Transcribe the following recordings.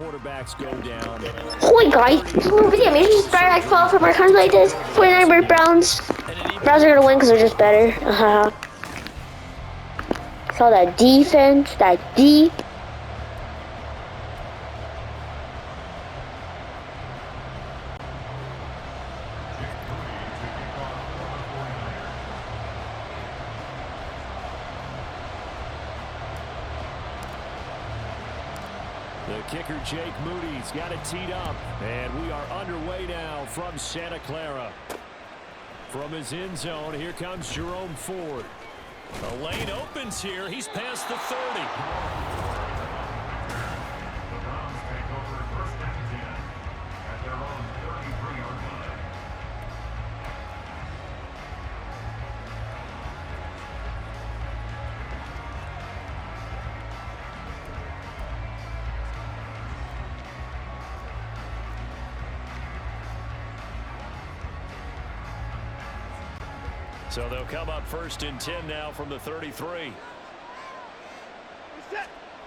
Quarterbacks go down. Holy guys, we're with the amazing start like 12 from our country like this. 49 Browns. Browns are gonna win because they're just better. Saw that defense, that deep. The kicker, Jake Moody's got it teed up. And we are underway now from Santa Clara. From his end zone, here comes Jerome Ford. The lane opens here. He's past the 30. So they'll come up 1st and 10 now from the 33.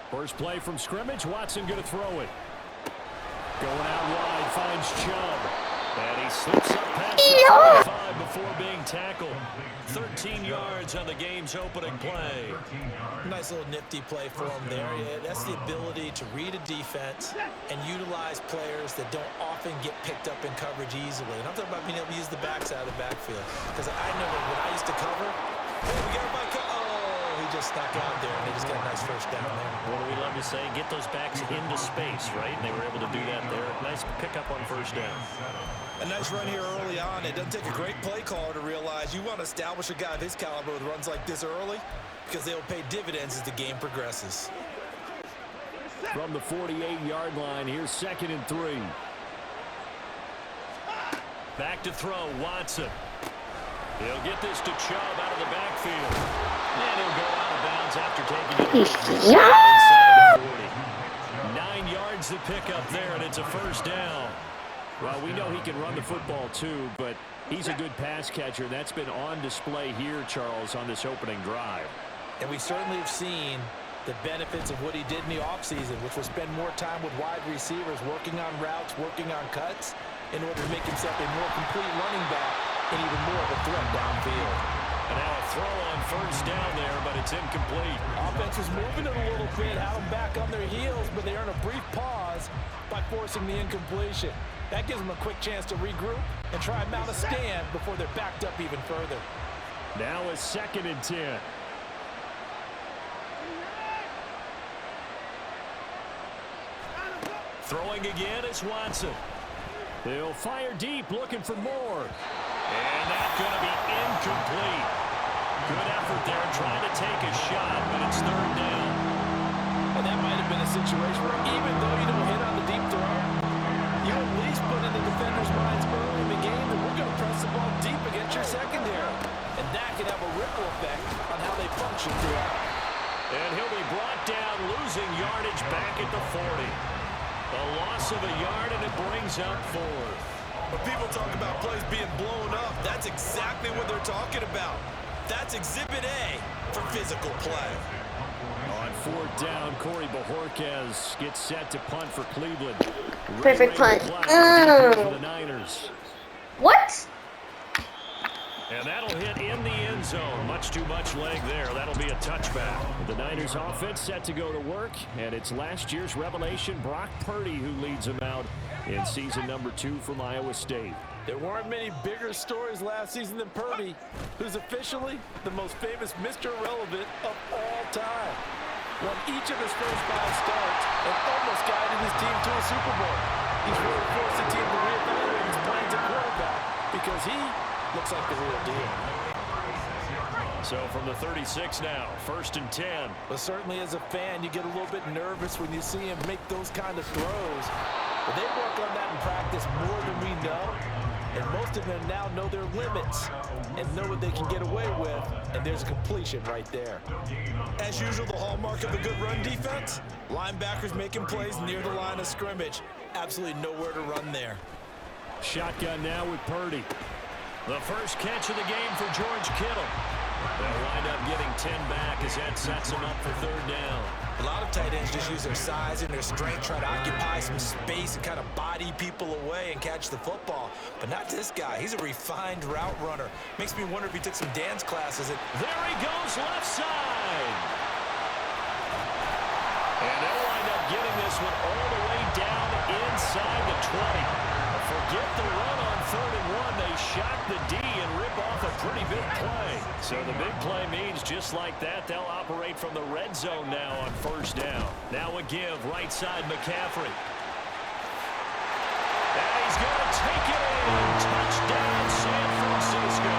First play from scrimmage. Watson going to throw it. Going out wide, finds Chubb. And he slips up past the 45 before being tackled. 13 yards on the game's opening play. Nice little nifty play for him there. Yeah, that's the ability to read a defense and utilize players that don't often get picked up in coverage easily. And I'm talking about being able to use the backs out of the backfield. Because I know that when I used to cover, hey, we got everybody he just snuck out there, and they just got a nice first down there. What do we love to say? Get those backs into space, right? And they were able to do that there. Nice pickup on first down. A nice run here early on. It doesn't take a great play caller to realize you want to establish a guy of his caliber with runs like this early because they will pay dividends as the game progresses. From the 48-yard line, here's 2nd and 3. Back to throw, Watson. He'll get this to Chubb out of the backfield. And he'll go out of bounds after taking it. Yeah! 9 yards to pick up there, and it's a first down. Well, we know he can run the football too, but he's a good pass catcher. That's been on display here, Charles, on this opening drive. And we certainly have seen the benefits of what he did in the offseason, which was spend more time with wide receivers, working on routes, working on cuts, in order to make himself a more complete running back and even more of a threat downfield. And now a throw on first down there, but it's incomplete. Offense was moving it a little bit, had them back on their heels, but they earn a brief pause by forcing the incompletion. That gives them a quick chance to regroup and try and mount a stand before they're backed up even further. Now a 2nd and 10. Throwing again is Watson. They'll fire deep, looking for more. And that's going to be incomplete. Good effort there, trying to take a shot, but it's 3rd down. And that might have been a situation where even though you don't hit on the deep throw, you at least put in the defender's minds early in the game that we're going to press the ball deep against your secondary. And that can have a ripple effect on how they function throughout. And he'll be brought down, losing yardage back at the 40. A loss of a yard, and it brings up 4th. When people talk about plays being blown up, that's exactly what they're talking about. That's Exhibit A for physical play. On 4th down, Corey Bojorquez gets set to punt for Cleveland. Perfect punt. For the Niners. What? And that'll hit in the end zone. Much too much leg there. That'll be a touchback. The Niners offense set to go to work, and it's last year's revelation, Brock Purdy, who leads them out in season number 2 from Iowa State. There weren't many bigger stories last season than Purdy, who's officially the most famous Mr. Irrelevant of all time. Won each of his first 5 starts and almost guided his team to a Super Bowl. He's really forced the team to reevaluate his plans at quarterback because he looks like the real deal. So from the 36 now, 1st and 10. But certainly as a fan, you get a little bit nervous when you see him make those kind of throws. But they work on that in practice more than we know. And most of them now know their limits and know what they can get away with. And there's a completion right there. As usual, the hallmark of a good run defense, linebackers making plays near the line of scrimmage. Absolutely nowhere to run there. Shotgun now with Purdy. The first catch of the game for George Kittle. They'll wind up getting 10 back as that sets them up for third down. A lot of tight ends just use their size and their strength, try to occupy some space and kind of body people away and catch the football. But not this guy. He's a refined route runner. Makes me wonder if he took some dance classes. There he goes, left side. And they'll wind up getting this one all the way down inside the 20. Forget the run on 3rd and 1. They shock the D and rip off a pretty big play. So the big play means just like that, they'll operate from the red zone now on 1st down. Now a give, right side McCaffrey. And he's going to take it in. Touchdown, San Francisco.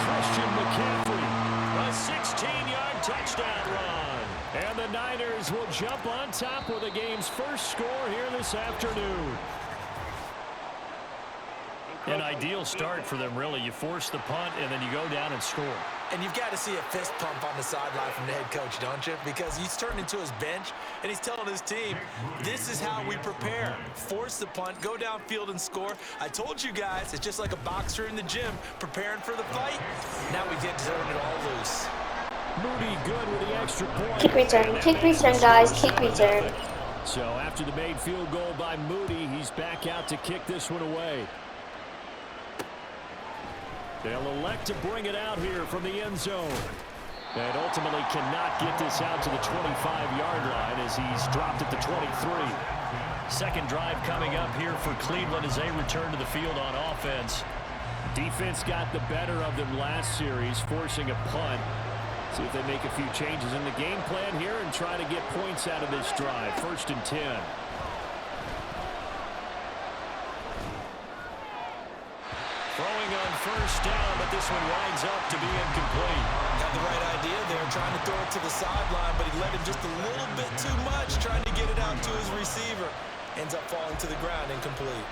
Christian McCaffrey, a 16-yard touchdown run. And the Niners will jump on top with the game's first score here this afternoon. An ideal start for them, really. You force the punt, and then you go down and score. And you've got to see a fist pump on the sideline from the head coach, don't you? Because he's turned into his bench, and he's telling his team, this is how we prepare. Force the punt, go downfield and score. I told you guys, it's just like a boxer in the gym preparing for the fight. Now we get turning it all loose. Moody good with the extra point. Kick return, guys. Kick return. So after the made field goal by Moody, he's back out to kick this one away. They'll elect to bring it out here from the end zone. And ultimately cannot get this out to the 25-yard line as he's dropped at the 23. Second drive coming up here for Cleveland as they return to the field on offense. Defense got the better of them last series, forcing a punt. See if they make a few changes in the game plan here and try to get points out of this drive. 1st and 10. Throwing on 1st down, but this one winds up to be incomplete. Had the right idea there, trying to throw it to the sideline, but he let him just a little bit too much, trying to get it out to his receiver. Ends up falling to the ground, incomplete.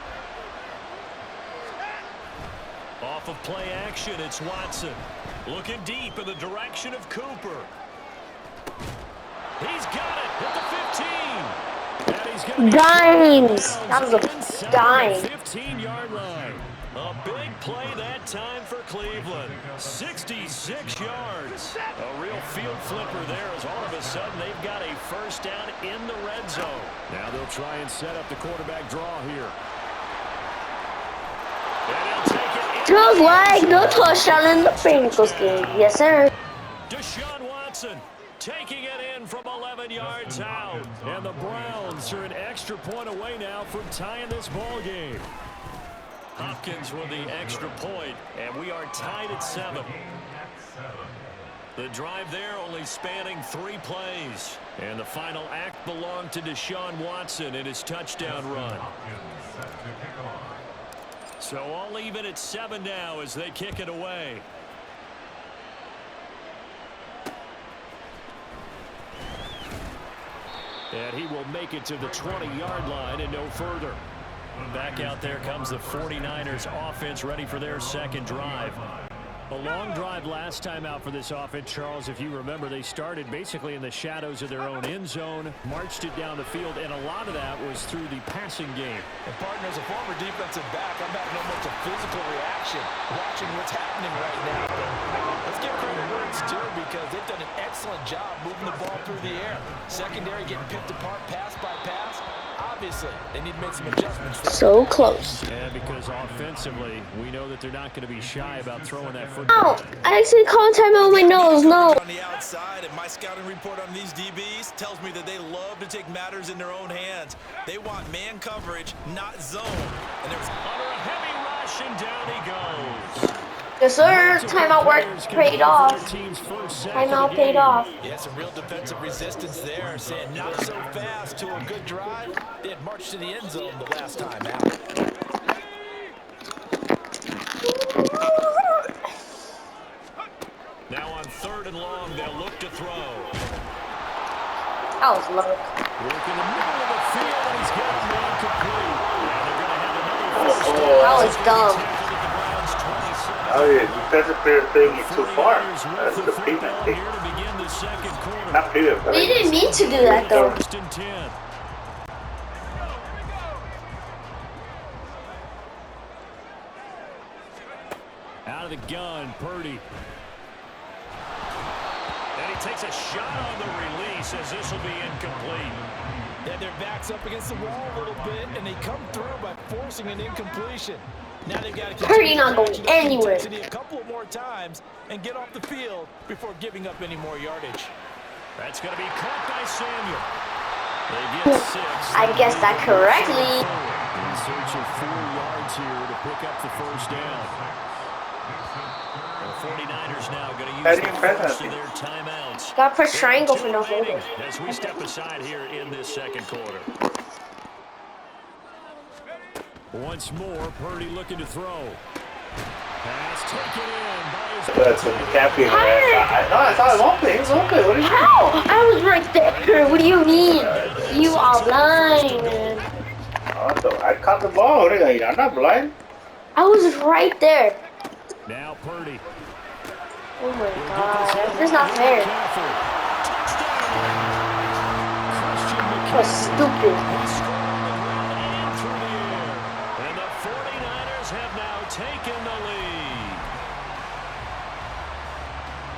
Off of play action, it's Watson. Looking deep in the direction of Cooper. He's got it at the 15. And he's going to Dimes. That was a dime. 15-yard line. A big play that time for Cleveland. 66 yards. A real field flipper there as all of a sudden they've got a 1st down in the red zone. Now they'll try and set up the quarterback draw here. And he'll take it. Throws leg, no touchdown in the Bengals game. Yes, sir. Deshaun Watson taking it in from 11 yards out. And the Browns are an extra point away now from tying this ball game. Hopkins with the extra point, and we are tied at 7. The drive there only spanning 3 plays. And the final act belonged to Deshaun Watson in his touchdown run. So all even at 7 now as they kick it away. And he will make it to the 20-yard line and no further. Back out there comes the 49ers offense ready for their second drive. A long drive last time out for this offense, Charles. If you remember, they started basically in the shadows of their own end zone, marched it down the field, and a lot of that was through the passing game. And partner, as a former defensive back, I'm having almost a physical reaction watching what's happening right now. Let's give credit where it's due because they've done an excellent job moving the ball through the air. Secondary getting picked apart pass by pass. Obviously, they need to make some adjustments. So close. Yeah, because offensively, we know that they're not going to be shy about throwing that football. Oh, I actually called timeout on my nose. No. On the outside, and my scouting report on these DBs tells me that they love to take matters in their own hands. They want man coverage, not zone. And there's under a heavy rush, and down he goes. Yes, sir. Timeout work paid off. Timeout paid off. Yeah, some real defensive resistance there, saying not so fast to a good drive. They had marched to the end zone the last time out. Now on 3rd and long, they'll look to throw. That was low. Working the middle of the field, and he's got it incomplete. And they're going to have another first down. That was dumb. Oh yeah, defensive player threw me too far. That's the payment thing. Not payment, but We didn't mean to do that though. 1st and 10. Out of the gun, Purdy. takes a shot on the release as this will be incomplete. Yeah, their back's up against the wall a little bit, and they come through by forcing an incompletion. Now they've got to Purdy not going anywhere. A couple of more times and get off the field before giving up any more yardage. That's going to be caught by Samuel. They get 6. I guessed that correctly. In search of 4 yards here to pick up the first down. The 49ers now going to use the first of their timeouts. Gotta press triangle for no holding. As we step aside here in this second quarter. Once more, Purdy looking to throw. Pass taken in by his... That's a capping. No, I thought it was open. It was open. What are you doing? How? I was right there. What do you mean? You are blind. I caught the ball. What are you? I'm not blind. I was right there. Now Purdy. Oh my god. This is not fair. That was stupid. And the 49ers have now taken the lead.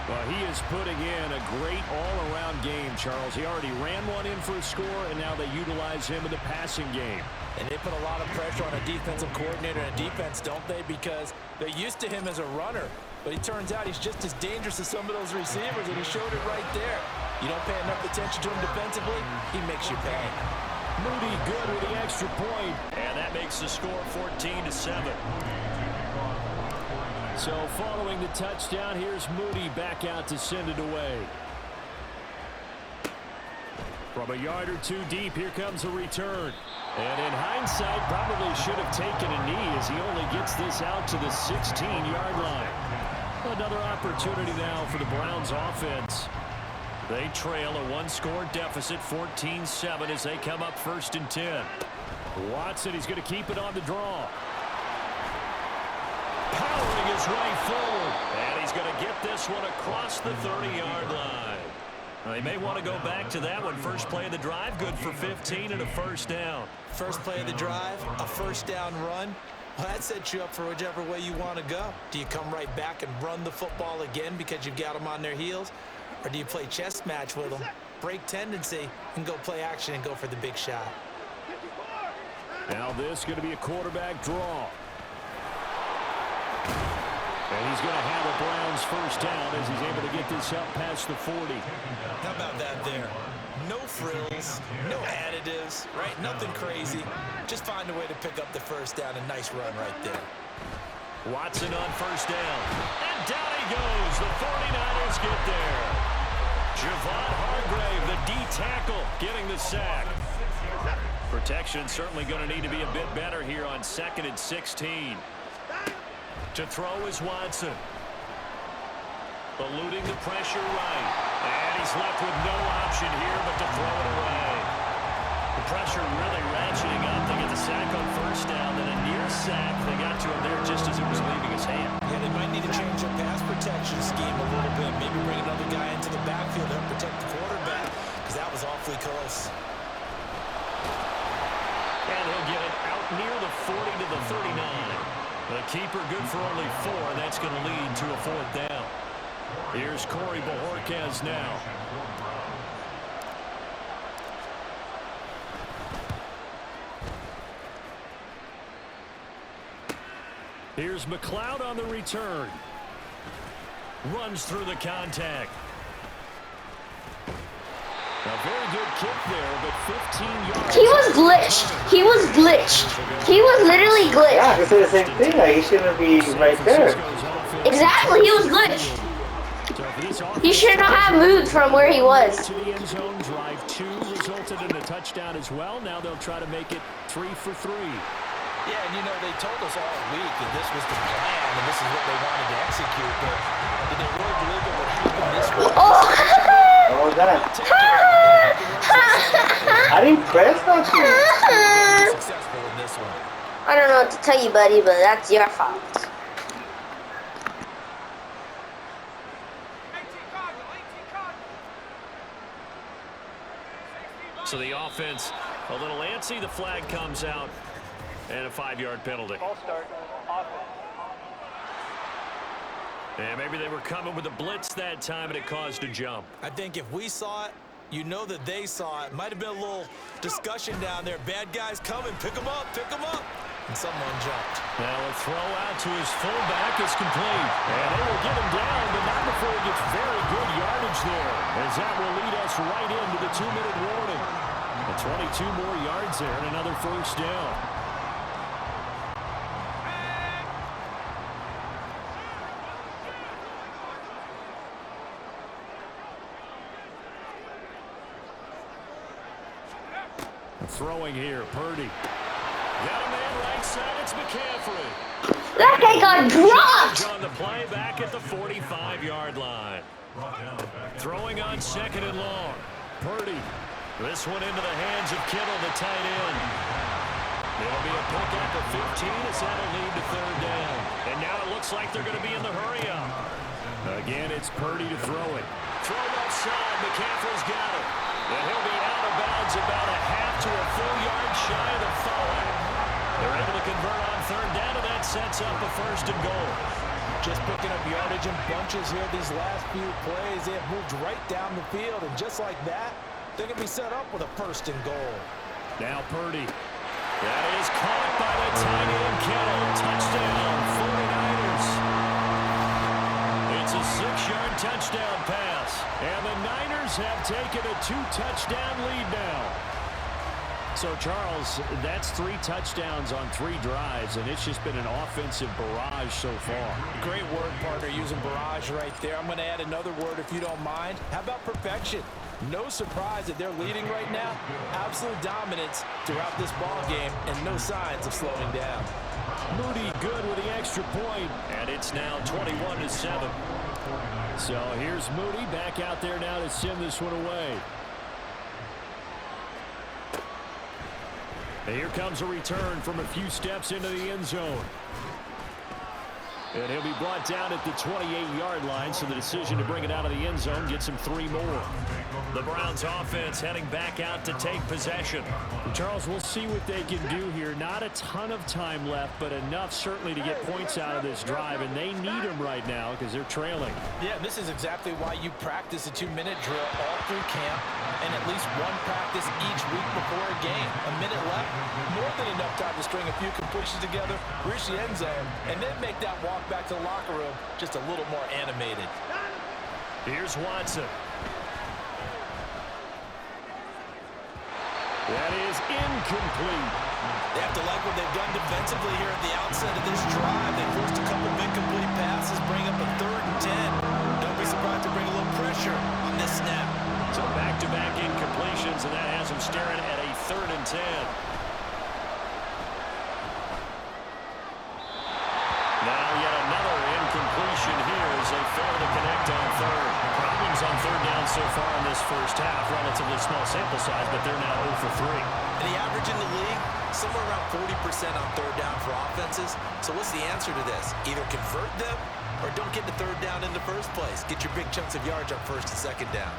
Well, he is putting in a great all-around game, Charles. He already ran one in for a score, and now they utilize him in the passing game. And they put a lot of pressure on a defensive coordinator and defense, don't they? Because they're used to him as a runner. But it turns out he's just as dangerous as some of those receivers, and he showed it right there. You don't pay enough attention to him defensively, he makes you pay. Moody good with the extra point. And that makes the score 14-7. So following the touchdown, here's Moody back out to send it away. From a yard or two deep, here comes a return. And in hindsight, probably should have taken a knee as he only gets this out to the 16-yard line. Another opportunity now for the Browns offense. They trail a 1-score deficit, 14-7, as they come up 1st and 10. Watson, he's going to keep it on the draw. Powering his way forward. And he's going to get this one across the 30-yard line. Well, they may want to go back to that one. First play of the drive, good for 15 and a first down. First play of the drive, a first down run. Well, that sets you up for whichever way you want to go. Do you come right back and run the football again because you've got them on their heels? Or do you play chess match with them, break tendency, and go play action and go for the big shot? Now this is going to be a quarterback draw. And he's going to have a Browns first down as he's able to get this up past the 40. How about that there? No frills, no additives, right? Nothing crazy. Just find a way to pick up the first down. A nice run right there. Watson on first down. And down he goes. The 49ers get there. Javon Hargrave, the D tackle, getting the sack. Protection certainly going to need to be a bit better here on 2nd and 16. To throw is Watson. Eluding the pressure right. And he's left with no option here but to throw it away. The pressure really ratcheting up. They get the sack on first down, then a near sack. They got to him there just as it was leaving his hand. Yeah, they might need to change their pass protection scheme a little bit. Maybe bring another guy into the backfield to help protect the quarterback, because that was awfully close. And he'll get it out near the 40 to the 39. The keeper good for only 4, and that's going to lead to a 4th down. Here's Corey Bojorquez now. Here's McLeod on the return. Runs through the contact. A very good kick there, but 15 yards. He was glitched. He was glitched. He was literally glitched. Yeah, I can say the same thing. Like, he shouldn't be right there. Exactly, he was glitched. He should not have moved from where he was. To the end zone, drive 2 resulted in a touchdown as well. Now they'll try to make it 3 for 3. Yeah, and you know, they told us all week that this was the plan and this is what they wanted to execute, but did they really believe it would happen this way? What was that? I didn't press that. Successful in this one. I don't know what to tell you, buddy, but that's your fault. So the offense a little antsy. The flag comes out and a 5-yard penalty. And maybe they were coming with a blitz that time, and it caused a jump. I think if we saw it, you know that they saw it. Might have been a little discussion down there. Bad guys coming. Pick them up. Pick them up. And someone jumped. Now a throw out to his fullback is complete. And they will get him down, but not before he gets very good yardage there, as that will lead us right into the 2-minute warning. And 22 more yards there and another first down. Throwing here, Purdy. Got a man right side, it's McCaffrey. That guy got dropped! On the play back at the 45-yard line. Throwing on 2nd and long. Purdy. This one into the hands of Kittle, the tight end. It'll be a pickup of 15 as that'll lead to 3rd down. And now it looks like they're going to be in the hurry-up. Again, it's Purdy to throw it. Throw left side, McCaffrey's got it. And he'll be out of bounds about a half to a full yard shy of the 5. They're able to convert on 3rd down, and that sets up a 1st and goal. Just picking up yardage in bunches here these last few plays. They have moved right down the field, and just like that, they can be set up with a 1st and goal. Now Purdy. That is caught by the tight end, Kittle. Touchdown, 49ers. It's a 6-yard touchdown pass, and the Niners have taken a 2-touchdown lead now. So, Charles, that's 3 touchdowns on 3 drives, and it's just been an offensive barrage so far. Great word, partner, using barrage right there. I'm going to add another word if you don't mind. How about perfection? No surprise that they're leading right now. Absolute dominance throughout this ball game, and no signs of slowing down. Moody good with the extra point, and it's now 21-7. So here's Moody back out there now to send this one away. And here comes a return from a few steps into the end zone. And he'll be brought down at the 28-yard line, so the decision to bring it out of the end zone gets him 3 more. The Browns offense heading back out to take possession. And Charles, we'll see what they can do here. Not a ton of time left, but enough certainly to get points out of this drive, and they need them right now because they're trailing. Yeah, this is exactly why you practice a 2-minute drill all through camp and at least one practice each week before a game. A minute left, more than enough time to string a few completions together, reach the end zone, and then make that walk back to the locker room just a little more animated. Here's Watson. That is incomplete. They have to like what they've done defensively here at the outset of this drive. They forced a couple of incomplete passes, bring up a 3rd and 10. Don't be surprised to bring a little pressure on this snap. So back-to-back incompletions, and that has them staring at a 3rd and 10. Now yet another incompletion here as they fail to connect on 3rd. Problems on 3rd down so far in this first half. Relatively small sample size, but they're now 0 for 3. And the average in the league, somewhere around 40% on 3rd down for offenses. So what's the answer to this? Either convert them or don't get to 3rd down in the first place. Get your big chunks of yards on 1st and 2nd down.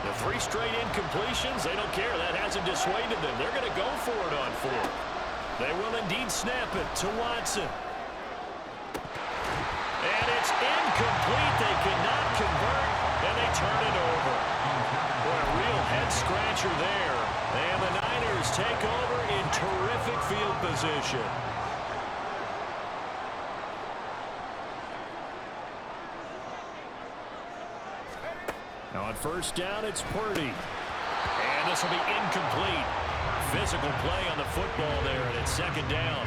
The 3 straight incompletions, they don't care. That hasn't dissuaded them. They're going to go for it on 4th. They will indeed snap it to Watson. And it's incomplete. They cannot convert, and they turn it over. Boy, a real head-scratcher there. And the Niners take over in terrific field position. Now on 1st down, it's Purdy. And this will be incomplete. Physical play on the football there, and it's 2nd down.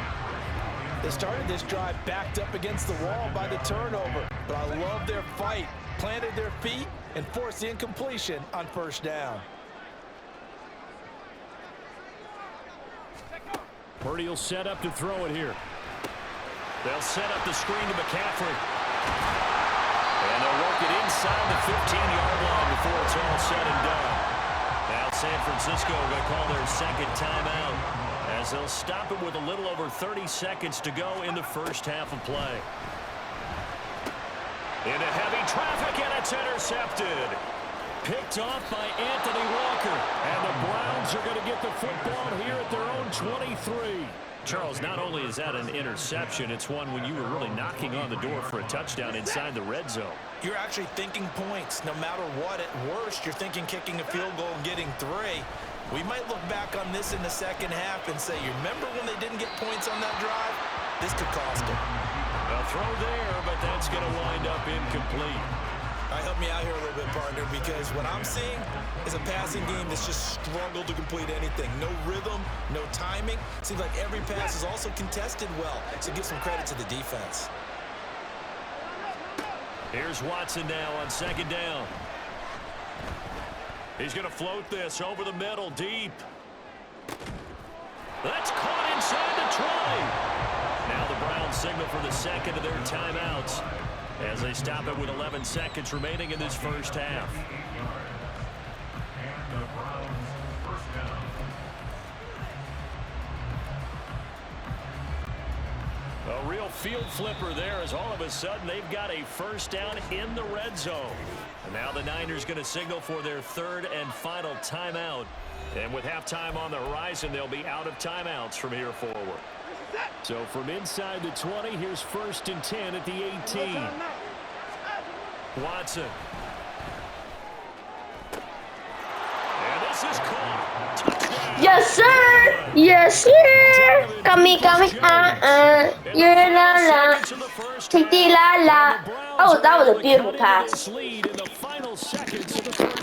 They started this drive backed up against the wall by the turnover, but I love their fight. Planted their feet and forced the incompletion on 1st down. Purdy will set up to throw it here. They'll set up the screen to McCaffrey. And they'll work it inside the 15-yard line before it's all said and done. Now San Francisco going to call their 2nd timeout as they'll stop it with a little over 30 seconds to go in the first half of play. Into heavy traffic, and it's intercepted. Picked off by Anthony Walker. And the Browns are going to get the football here at their own 23. Charles, not only is that an interception, it's one when you were really knocking on the door for a touchdown inside the red zone. You're actually thinking points. No matter what, at worst, you're thinking kicking a field goal and getting 3. We might look back on this in the second half and say, you remember when they didn't get points on that drive? This could cost them. A throw there, but that's going to wind up incomplete. All right, help me out here a little bit, partner, because what I'm seeing is a passing game that's just struggled to complete anything. No rhythm, no timing. Seems like every pass is also contested well, so give some credit to the defense. Here's Watson now on second down. He's going to float this over the middle, deep. That's caught inside the 20. Now the Browns signal for the second of their timeouts as they stop it with 11 seconds remaining in this first half. A real field flipper there as all of a sudden they've got a first down in the red zone. And now the Niners going to signal for their third and final timeout. And with halftime on the horizon, they'll be out of timeouts from here forward. So from inside the 20, here's 1st and 10 at the 18. Watson. And this is caught. Touchdown. Yes, sir. Yes, sir. Come, you're la la. Take the la la. Oh, that was a beautiful pass.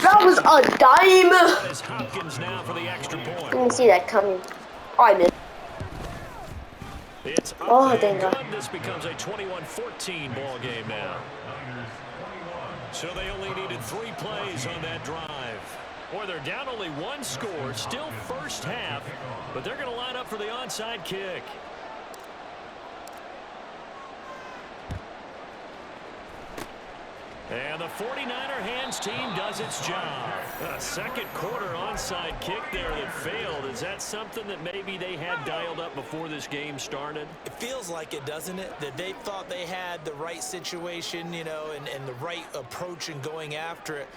That was a dime. Didn't see that coming. Oh, I missed. Oh, thank God. This becomes a 21-14 ball game now. So they only needed 3 plays on that drive. Or they're down only 1 score, still first half, but they're going to line up for the onside kick. And the 49er hands team does its job. A second quarter onside kick there that failed. Is that something that maybe they had dialed up before this game started? It feels like it, doesn't it? That they thought they had the right situation, you know, and the right approach in going after it.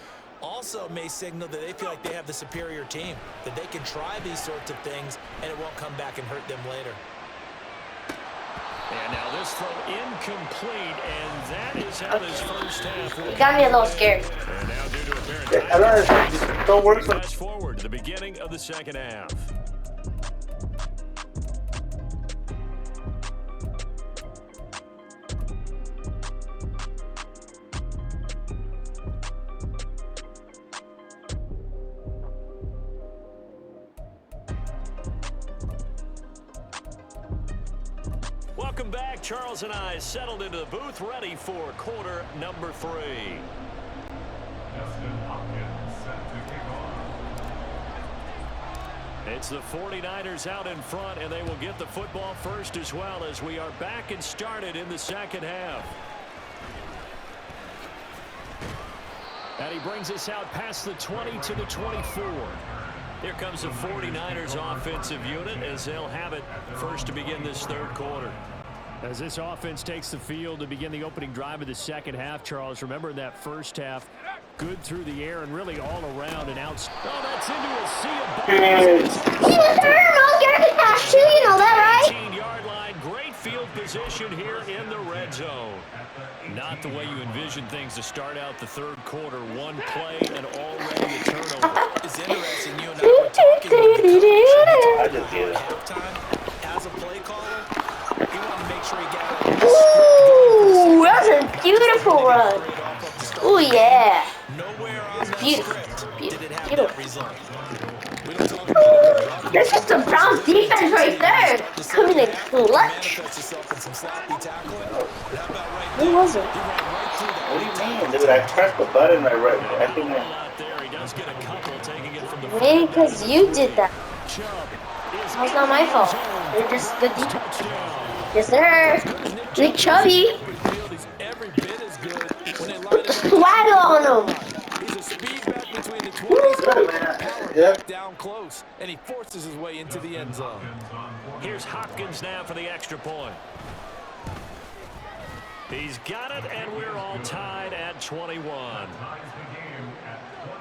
Also may signal that they feel like they have the superior team, that they can try these sorts of things and it won't come back and hurt them later. And now this throw incomplete, and that is how this first half will. You got me a little scared. And now due to apparent Don't work. fast forward to the beginning of the second half. Welcome back. Charles and I settled into the booth, ready for quarter number 3. It's the 49ers out in front, and they will get the football first as well as we are back and started in the second half. And he brings us out past the 20 to the 24. Here comes the 49ers offensive unit as they'll have it first to begin this third quarter. As this offense takes the field to begin the opening drive of the second half, Charles, remember in that first half, good through the air and really all around and out. Oh, that's into a sea of balls. He was hurt, Gary Cash too, you know that, right? 18-yard line, great field position here in the red zone. Not the way you envision things to start out the third quarter. One play and already a turnover. It's interesting, you and I were talking I just get it. halftime as a play caller. He wanted to make sure he got it. Ooh, that's a beautiful run. Ooh, yeah. Nowhere on the Beautiful. script did it have Beautiful. that result. We don't talk about it. That's just a Browns defense right there. Coming in clutch. Who was it? What do you mean? Dude, I pressed the button. I think Maybe because you did that. That's not my fault. You're just good defense. Yes, sir. Big Chubby. Waddle on him. He's a speed back between the 20s, down close, and he forces his way into the end zone. Here's Hopkins now for the extra point. He's got it, and we're all tied at 21.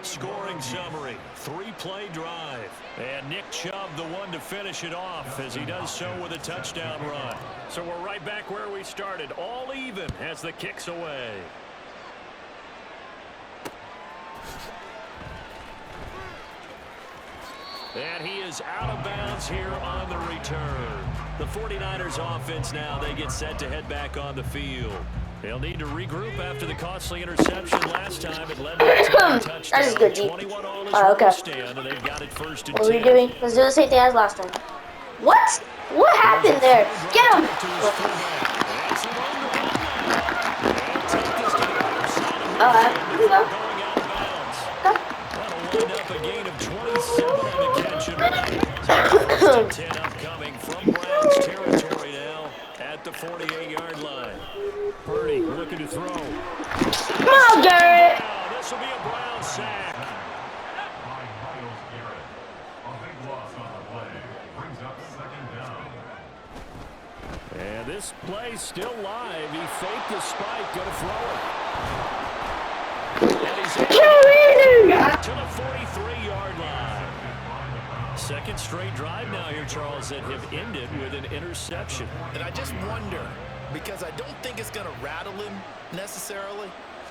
Scoring summary, 3-play drive. And Nick Chubb, the one to finish it off, as he does so with a touchdown run. So we're right back where we started, all even as the kick's away. And he is out of bounds here on the return. The 49ers offense now, they get set to head back on the field. They'll need to regroup after the costly interception last time. It led to a touchdown. That is good, G. 21 all is Okay. stand, and they've got it first and What are we 10. doing? Let's do the same thing as last time. What? What happened there? Get him! Alright, here we go. That'll wind up a gain of 27 on the catch and run. 10 upcoming from Browns territory now at the 48-yard line. Purdy looking to throw. Come on, Garrett! This will be a Brown sack. And this play's still live. He faked the spike, going to throw it. And he's to the 43-yard line. Second straight drive now here, Charles, that have ended with an interception. And I just wonder, because I don't think it's going to rattle him necessarily,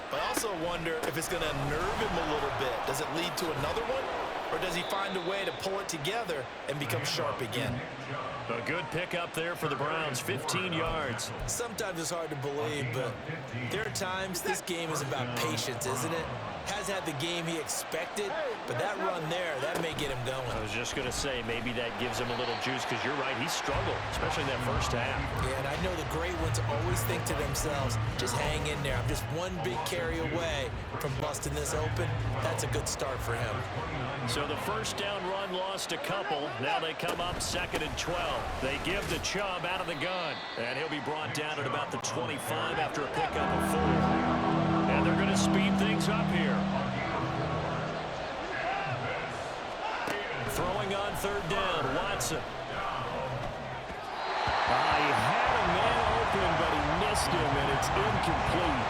but I also wonder if it's going to unnerve him a little bit. Does it lead to another one? Or does he find a way to pull it together and become sharp again? A good pickup there for the Browns, 15 yards. Sometimes it's hard to believe, but there are times this game is about patience, isn't it? Has had the game he expected, but that run there, that may get him going. I was just going to say, maybe that gives him a little juice, because you're right, he struggled, especially in that first half. Yeah, and I know the great ones always think to themselves, just hang in there. I'm just one big carry away from busting this open. That's a good start for him. So the first down run lost a couple. Now they come up 2nd and 12. They give the Chubb out of the gun, and he'll be brought down at about the 25 after a pickup of 4. And they're going to speed things up here. Throwing on 3rd down, Watson. He had a man open, but he missed him, and it's incomplete.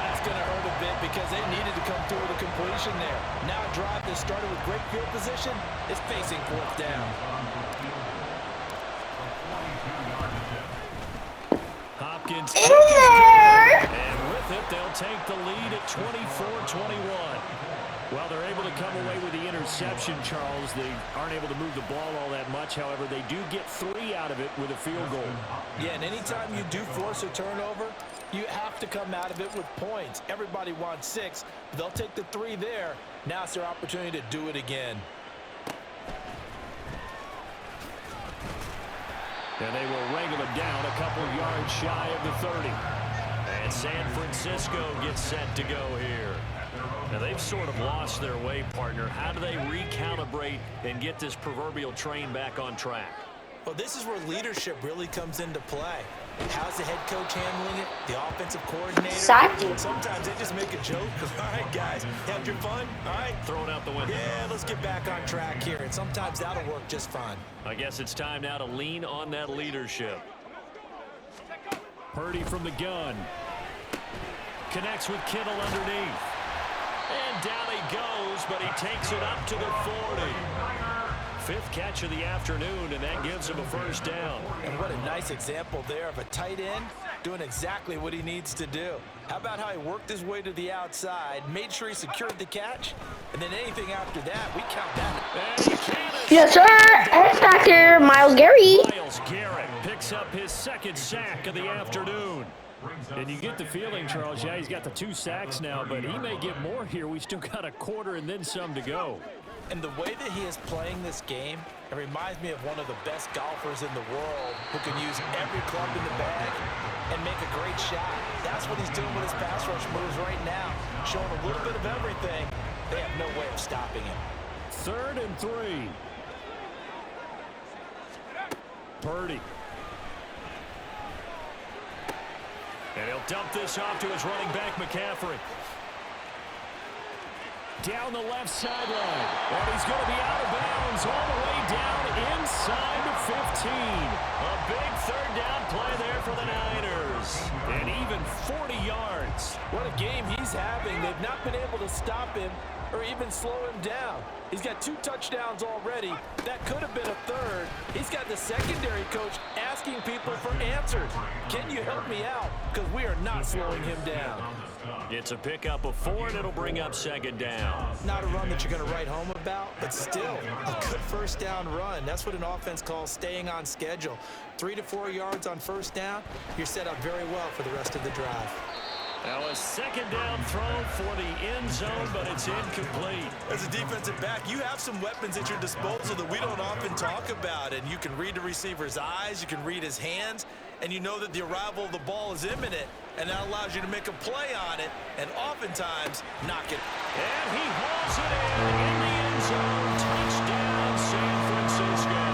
That's going to hurt a bit because they needed to come through with a completion there. Now a drive that started with great field position is facing 4th down. Hopkins and with it, they'll take the lead at 24-21. Well, they're able to come away with the interception, Charles. They aren't able to move the ball all that much. However, they do get 3 out of it with a field goal. Yeah, and anytime you do force a turnover, you have to come out of it with points. Everybody wants 6. They'll take the 3 there. Now it's their opportunity to do it again. And they will wrangle it down a couple yards shy of the 30. And San Francisco gets set to go here. Now, they've sort of lost their way, partner. How do they recalibrate and get this proverbial train back on track? Well, this is where leadership really comes into play. How's the head coach handling it? The offensive coordinator? Sometimes they just make a joke. All right, guys, have your fun. All right. Throw it out the window. Yeah, let's get back on track here. And sometimes that'll work just fine. I guess it's time now to lean on that leadership. Purdy from the gun. Connects with Kittle underneath. And down he goes, but he takes it up to the 40. 5th catch of the afternoon, and that gives him a first down. And what a nice example there of a tight end doing exactly what he needs to do. How about how he worked his way to the outside, made sure he secured the catch, and then anything after that, we count that. Yes, sir. And back here, Myles Garrett. Myles Garrett picks up his 2nd sack of the afternoon. And you get the feeling, Charles, yeah, he's got the 2 sacks now, but he may get more here. We still got a quarter and then some to go. And the way that he is playing this game, it reminds me of one of the best golfers in the world who can use every club in the bag and make a great shot. That's what he's doing with his pass rush moves right now, showing a little bit of everything. They have no way of stopping him. 3rd and 3. Purdy. And he'll dump this off to his running back, McCaffrey. Down the left sideline. And he's going to be out of bounds comes all the way down inside the 15. A big third down play there for the Niners. And even 40 yards. What a game he's having. They've not been able to stop him or even slow him down. He's got 2 touchdowns already. That could have been a third. He's got the secondary coach asking people for answers. Can you help me out? Because we are not slowing him down. It's a pickup of 4, and it'll bring up second down. Not a run that you're going to write home about, but still a good first down run. That's what an offense calls staying on schedule. 3 to 4 yards on first down, you're set up very well for the rest of the drive. Now a second down throw for the end zone, but it's incomplete. As a defensive back, you have some weapons at your disposal that we don't often talk about. And you can read the receiver's eyes, you can read his hands, and you know that the arrival of the ball is imminent. And that allows you to make a play on it, and oftentimes knock it. And he hauls it in the end zone. Touchdown, San Francisco.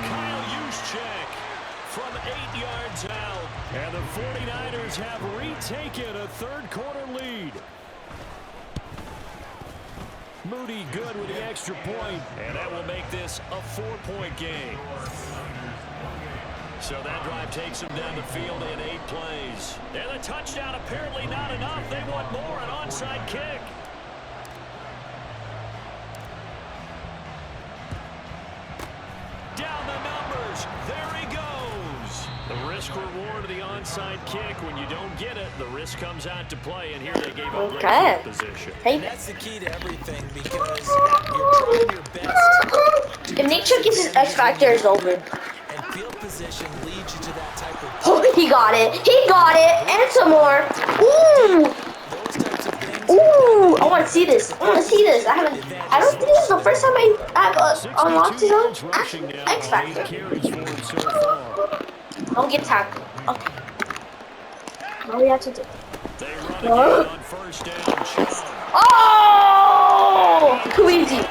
Kyle Juszczyk from 8 yards out. And the 49ers have retaken a third-quarter lead. Moody good with the extra point, and that will make this a 4-point game. So that drive takes them down the field in 8 plays. And the touchdown apparently not enough. They want more, an onside kick. Down the numbers. There he goes. The risk-reward of the onside kick. When you don't get it, the risk comes out to play. And here they gave up great field position. And that's the key to everything because you're trying your best. If Nick Chuck gets his X Factor, is over. And field position leads you to that type of. Oh, he got it. He got it. And some more. Ooh. Those types of things. Ooh. I want to see this. I want to see this. I don't think this is the first time I've unlocked his own X Factor. I'll get tackled. Okay. All we have to do. Oh! Too easy.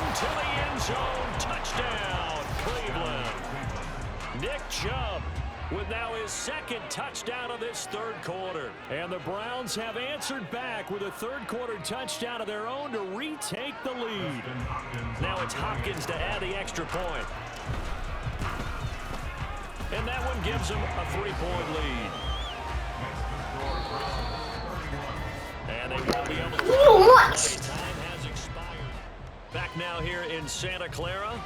Chubb with now his second touchdown of this third quarter. And the Browns have answered back with a third-quarter touchdown of their own to retake the lead. Now it's Hopkins to add the extra point. And that one gives them a 3-point lead. And they won't be able to... Time has expired. Back now here in Santa Clara,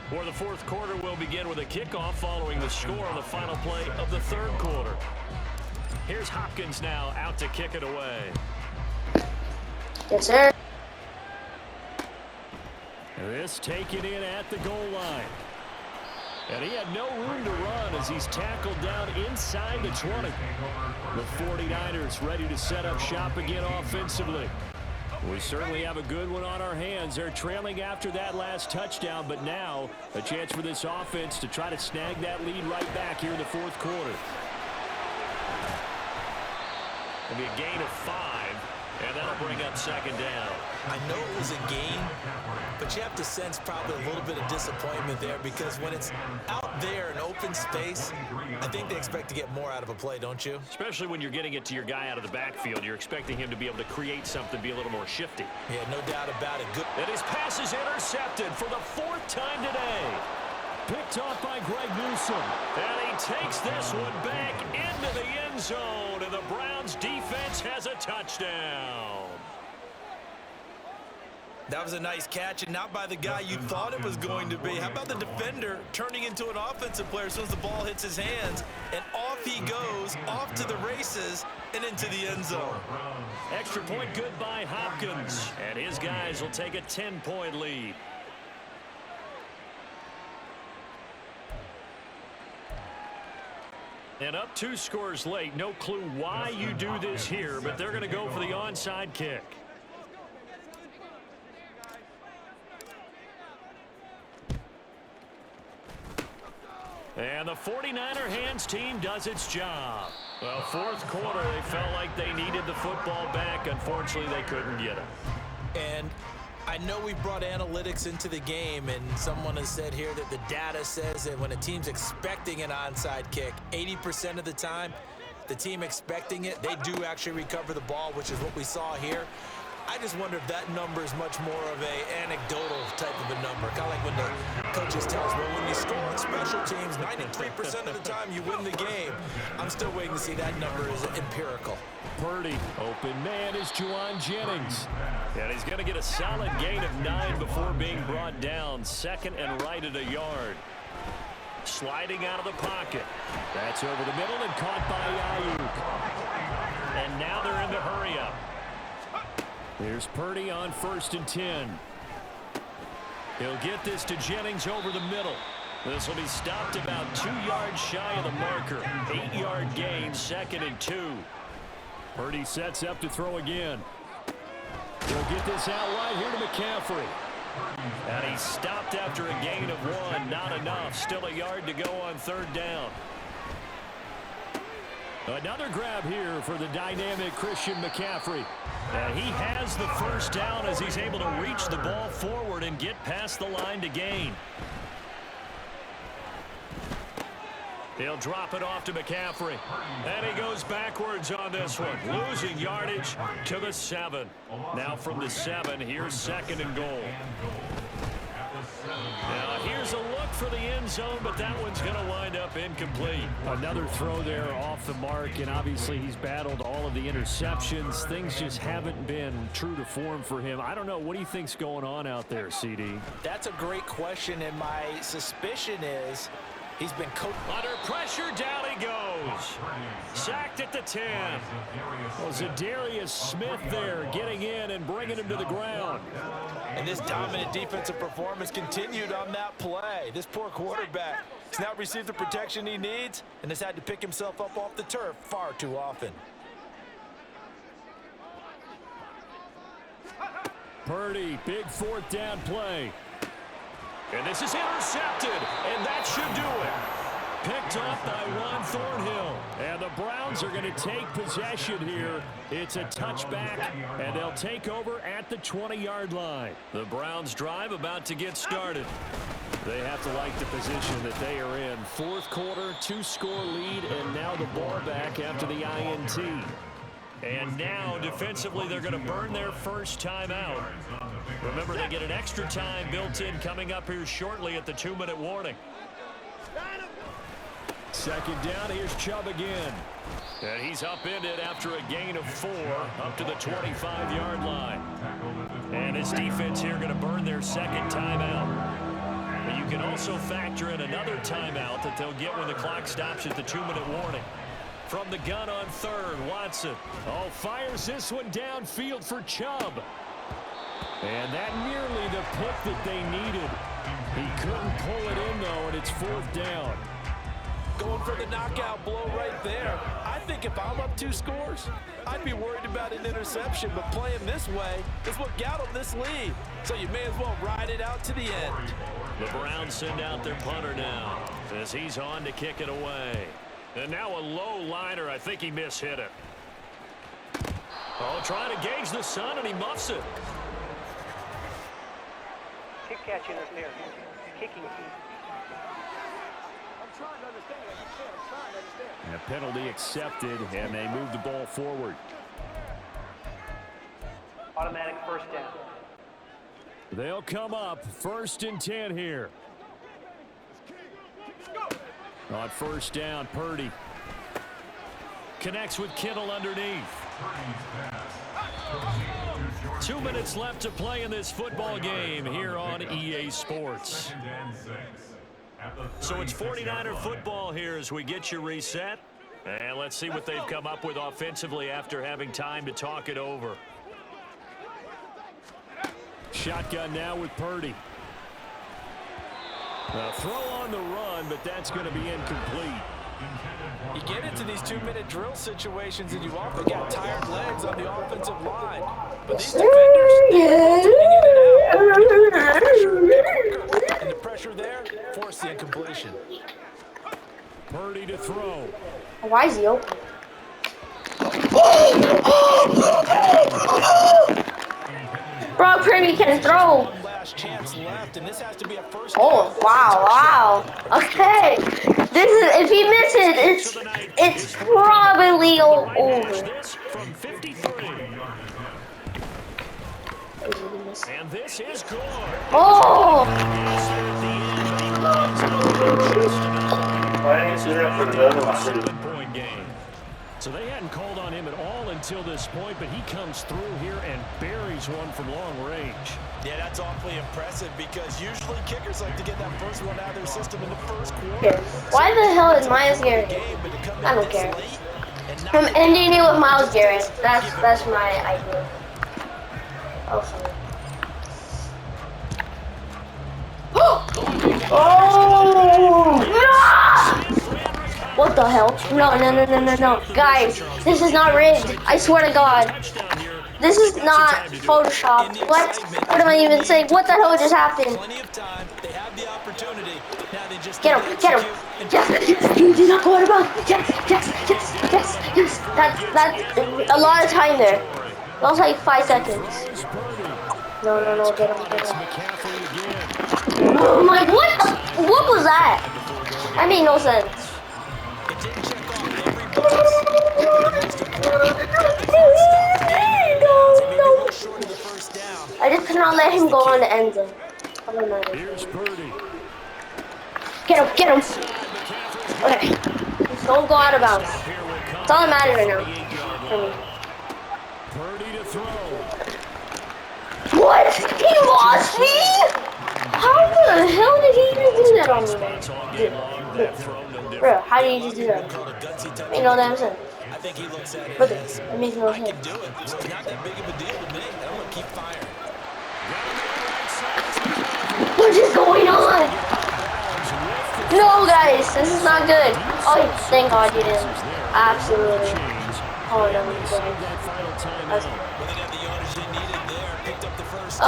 where the fourth quarter will begin with a kickoff following the score on the final play of the third quarter. Here's Hopkins now out to kick it away. Yes, sir. This taken in at the goal line. And he had no room to run as he's tackled down inside the 20. The 49ers ready to set up shop again offensively. We certainly have a good one on our hands. They're trailing after that last touchdown, but now a chance for this offense to try to snag that lead right back here in the fourth quarter. It'll be a gain of 5, and that'll bring up second down. I know it was a gain, but you have to sense probably a little bit of disappointment there because when it's out there in open space, I think they expect to get more out of a play, don't you? Especially when you're getting it to your guy out of the backfield. You're expecting him to be able to create something, be a little more shifty. Yeah, no doubt about it. Good. And his pass is intercepted for the 4th time today. Picked off by Greg Newsome. And he takes this one back into the end zone. And the Browns defense has a touchdown. That was a nice catch, and not by the guy you thought it was going to be. How about the defender turning into an offensive player as soon as the ball hits his hands, and off he goes, off to the races, and into the end zone. Extra point good by Hopkins, and his guys will take a 10-point lead. And up 2 scores late. No clue why you do this here, but they're going to go for the onside kick. And the 49er hands team does its job. Well, fourth quarter, they felt like they needed the football back. Unfortunately, they couldn't get it. And I know we brought analytics into the game, and someone has said here that the data says that when a team's expecting an onside kick, 80% of the time, the team expecting it, they do actually recover the ball, which is what we saw here. I just wonder if that number is much more of an anecdotal type of a number. Kind of like when the coaches tell us, well, when you score on special teams, 93% of the time you win the game. I'm still waiting to see that number is empirical. Purdy, open man is Juwan Jennings. And he's going to get a solid gain of 9 before being brought down. Second and right at a yard. Sliding out of the pocket. That's over the middle and caught by Ayuk. And now they're in the hurry up. Here's Purdy on 1st and 10. He'll get this to Jennings over the middle. This will be stopped about 2 yards shy of the marker. 8-yard gain, 2nd and 2. Purdy sets up to throw again. He'll get this out wide here to McCaffrey. And he's stopped after a gain of 1. Not enough. Still a yard to go on 3rd down. Another grab here for the dynamic Christian McCaffrey. And he has the 1st down as he's able to reach the ball forward and get past the line to gain. He'll drop it off to McCaffrey. And he goes backwards on this one. Losing yardage to the 7. Now from the 7, here's 2nd and goal. Now here's a look for the end zone, but that one's going to wind up incomplete. Another throw there off the mark, and obviously he's battled all of the interceptions. Things just haven't been true to form for him. I don't know. What do you think's going on out there, CD? That's a great question, and my suspicion is he's been coached. Under pressure, down he goes. Sacked at the 10. Well, Zadarius Smith there getting in and bringing him to the ground. And this dominant defensive performance continued on that play. This poor quarterback has not received the protection he needs and has had to pick himself up off the turf far too often. Purdy, big 4th down play. And this is intercepted, and that should do it. Picked off by Ron Thornhill. And the Browns are going to take possession here. It's a touchback, and they'll take over at the 20-yard line. The Browns drive about to get started. They have to like the position that they are in. 4th quarter, 2-score lead, and now the ball back after the INT. And now, defensively, they're going to burn their 1st timeout. Remember, they get an extra time built in coming up here shortly at the 2-minute warning. 2nd down, here's Chubb again. And he's upended after a gain of 4 up to the 25-yard line. And his defense here going to burn their 2nd timeout. But you can also factor in another timeout that they'll get when the clock stops at the 2-minute warning. From the gun on 3rd, Watson. Oh, fires this one downfield for Chubb. And that nearly the pick that they needed. He couldn't pull it in, though, and it's 4th down. Going for the knockout blow right there. I think if I'm up 2 scores, I'd be worried about an interception, but playing this way is what got them this lead. So you may as well ride it out to the end. The Browns send out their punter now as he's on to kick it away. And now a low liner. I think he mishit it. Oh, trying to gauge the sun, and he muffs it. Kick catching us there. Kicking. And a penalty accepted, and they move the ball forward. Automatic 1st down. They'll come up 1st and 10 here. On 1st down, Purdy connects with Kittle underneath. 2 minutes left to play in this football game here on EA Sports. So it's 49er football here as we get you reset. And let's see what they've come up with offensively after having time to talk it over. Shotgun now with Purdy. A throw on the run, but that's going to be incomplete. You get into these 2-minute drill situations and you often got tired legs on the offensive line. But these defenders, they're in and out. And the pressure there forced the incompletion. Purdy to throw. Why is he open? Bro, Purdy can throw. One last chance left, and this has to be a 1st. Oh, wow. Okay. This is, if he misses, it's probably over. From 53. And this is good. Oh! Why didn't you do that for the other one? 7-point game. So they hadn't called on him at all until this point, but he comes through here and buries one from long range. Yeah, that's awfully impressive because usually kickers like to get that first one out of their system in the first quarter. Okay. Why the hell is Miles Garrett? I don't care. I'm ending it with Miles Garrett. That's my idea. Oh, sorry. Oh! What the hell? No. Guys, this is not rigged. I swear to God. This is not Photoshop. What? What am I even saying? What the hell just happened? Get him. Yes. You did not go out of bounds. Yes. That's a lot of time there. That was like 5 seconds. No. Get him. Oh my, what was that? That made no sense. No. I just cannot let him go on the end zone. Get him. Okay. Just don't go out of bounds. That's all that matters right now for me. What? He lost me? How the hell did he even do that on me, man? Bro, how did he just do that? Ain't no damn sense. Look at this. It makes no sense. What is going on? No, guys, this is not good. Oh, thank God you didn't. Absolutely. Oh, no,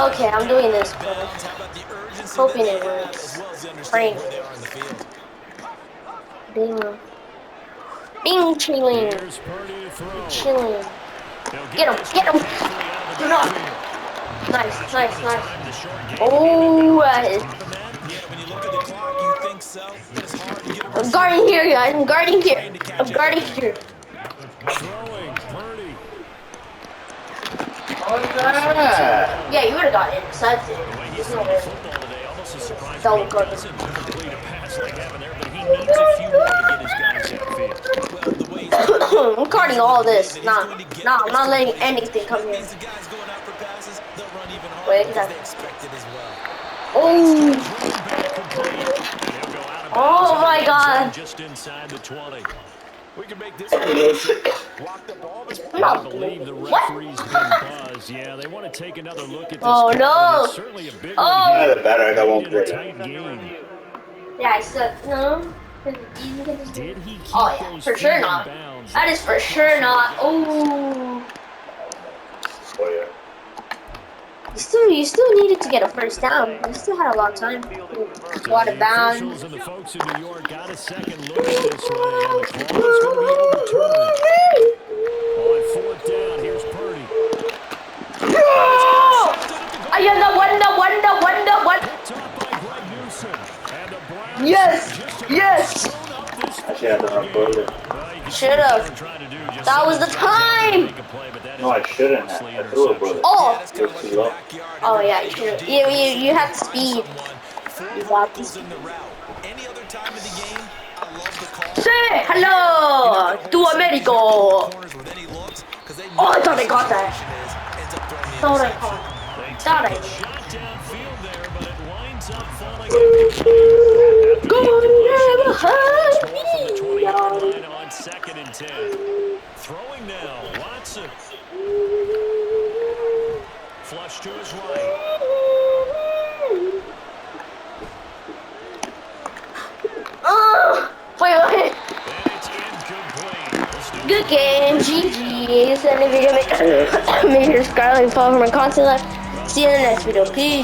okay, I'm doing this, but hoping it works. Praying. Bing, chilling. Get him. No. Nice. Oh, I'm guarding here, guys. I'm guarding here. Yeah, you would have got intercepted. Don't go. I'm guarding all this. Nah, I'm not letting anything come here. Wait, exactly. Oh my God. Just inside the 20. We can make this locked up all this. I believe the referee's been buzzed. Yeah, they want to take another look at this. Oh no. It's certainly a big tight game. Yeah, I said no. Did he keep those for sure not. That is for sure not. Oh yeah. You still needed to get a first down. You still had a lot of time. Go out of bounds. And the folks in New York got a second look at this way, and the call is going to be overturned. On 4th down, here's Purdy. Yes. Should have. That was the time. No, I shouldn't have. I threw it, brother. Oh yeah, you should have. You had speed. You got this. Say hello to America. Oh, I thought I got that. Never hurt me. On 2nd and 10. Throwing now, Watson. Flush to his right. Wait. And it's incomplete. Good game, GG. Send a video, make sure to subscribe and follow for my content. See you in the next video. Peace.